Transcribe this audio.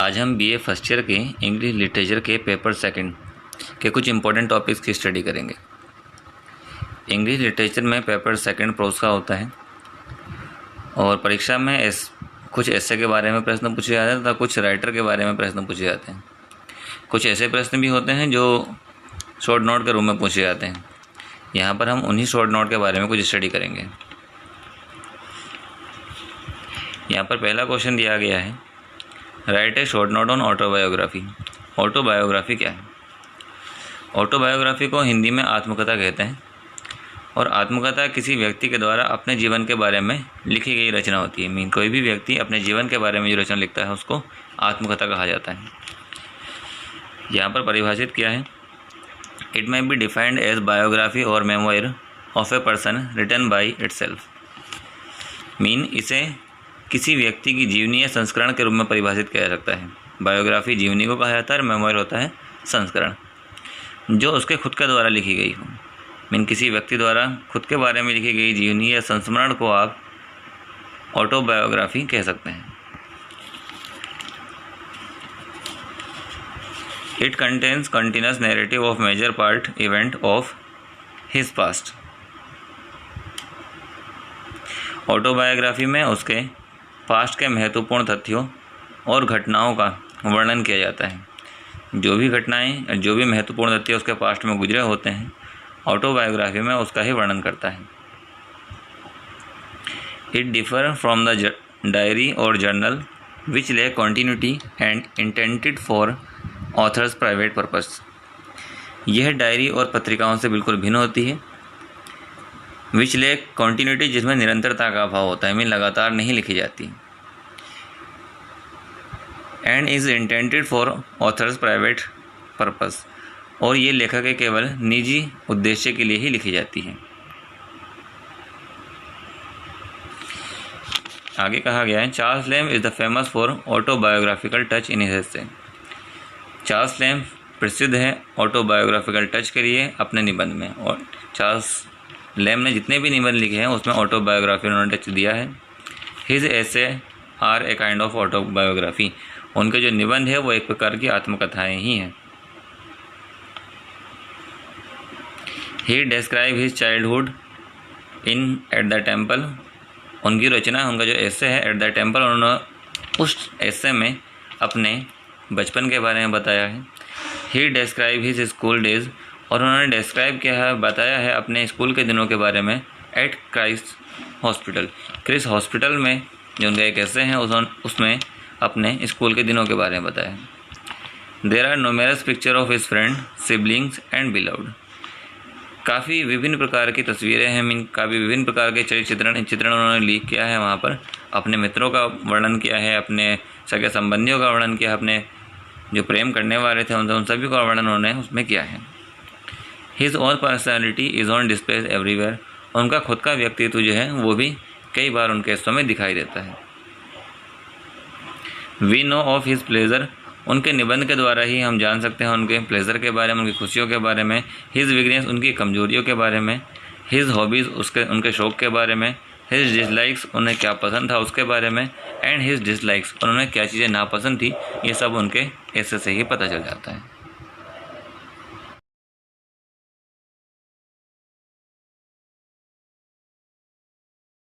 आज हम BA first year के इंग्लिश लिटरेचर के पेपर सेकंड के कुछ इंपॉर्टेंट टॉपिक्स की स्टडी करेंगे। इंग्लिश लिटरेचर में पेपर सेकंड प्रोज का होता है और परीक्षा में कुछ ऐसे के बारे में प्रश्न पूछे जाते हैं तथा कुछ राइटर के बारे में प्रश्न पूछे जाते हैं। कुछ ऐसे प्रश्न भी होते हैं जो शॉर्ट नोट के रूप में पूछे जाते हैं। यहाँ पर हम उन्हीं शॉर्ट नोट के बारे में कुछ स्टडी करेंगे। यहाँ पर पहला क्वेश्चन दिया गया है, right A short note on autobiography. Autobiography क्या है? ऑटोबायोग्राफी को हिंदी में आत्मकथा कहते हैं और आत्मकथा किसी व्यक्ति के द्वारा अपने जीवन के बारे में लिखी गई रचना होती है। कोई भी व्यक्ति अपने जीवन के बारे में जो रचना लिखता है उसको आत्मकथा कहा जाता है। यहाँ पर परिभाषित किया है, it may be defined as biography और memoir of a person written by itself. इसे किसी व्यक्ति की जीवनी या संस्करण के रूप में परिभाषित किया जा सकता है। बायोग्राफी जीवनी को कहा जाता है और मेमोयर होता है संस्करण जो उसके खुद के द्वारा लिखी गई हो। किसी व्यक्ति द्वारा खुद के बारे में लिखी गई जीवनी या संस्मरण को आप ऑटोबायोग्राफी कह सकते हैं। It contains continuous narrative of major part event of his past. Autobiography में उसके पास्ट के महत्वपूर्ण तथ्यों और घटनाओं का वर्णन किया जाता है। जो भी घटनाएं, जो भी महत्वपूर्ण तथ्य उसके पास्ट में गुजरे होते हैं, ऑटोबायोग्राफी में उसका ही वर्णन करता है। It differ from the diary और जर्नल विच ले continuity and intended for authors private purpose. यह डायरी और पत्रिकाओं से बिल्कुल भिन्न होती है। विच ले कॉन्टीन्यूटी, जिसमें निरंतरता का अभाव होता है, लगातार नहीं लिखी जाती। And is intended for authors private purpose, और ये लेखक के केवल निजी उद्देश्य के लिए ही लिखी जाती है। आगे कहा गया है, Charles lamb is the famous for autobiographical touch in his essay. Charles lamb प्रसिद्ध है ऑटोबायोग्राफिकल टच के लिए अपने निबंध में, और चार्ल्स लैम्ब ने जितने भी निबंध लिखे हैं उसमें ऑटोबायोग्राफी उन्होंने टच दिया है। His essays are a kind of autobiography. उनके जो निबंध है वो एक प्रकार की आत्मकथाएं ही हैं। He describe his childhood in at the temple. उनकी रचना, उनका जो एसे है एट द टेम्पल, उन्होंने उस एसे में अपने बचपन के बारे में बताया है। ही डिस्क्राइब हिज स्कूल डेज, और उन्होंने डिस्क्राइब किया है, बताया है अपने स्कूल के दिनों के बारे में at Christ hospital. Christ hospital में जो उनका एक एसे है उसमें अपने स्कूल के दिनों के बारे में बताया। There are numerous picture of his friend, siblings and beloved. काफ़ी विभिन्न प्रकार की तस्वीरें हैं, काफ़ी विभिन्न प्रकार के चित्रण उन्होंने लीक किया है। वहाँ पर अपने मित्रों का वर्णन किया है, अपने सगे संबंधियों का वर्णन किया, अपने जो प्रेम करने वाले थे उन सभी का वर्णन उन्होंने उसमें किया है। His own personality is on display everywhere. उनका खुद का व्यक्तित्व जो है वो भी कई बार उनके समय दिखाई देता है। We know of his pleasure. उनके निबंध के द्वारा ही हम जान सकते हैं उनके प्लेजर के बारे में, उनकी खुशियों के बारे में। हिज वीकनेस, उनकी कमजोरियों के बारे में। हिज हॉबीज़, उनके शौक़ के बारे में। हिज डिसलाइक्स, उन्हें क्या पसंद था उसके बारे में। एंड हिज डिसलाइक्स, उन्होंने क्या चीज़ें नापसंद थी, ये सब उनके ऐसे से ही पता चल जाता है।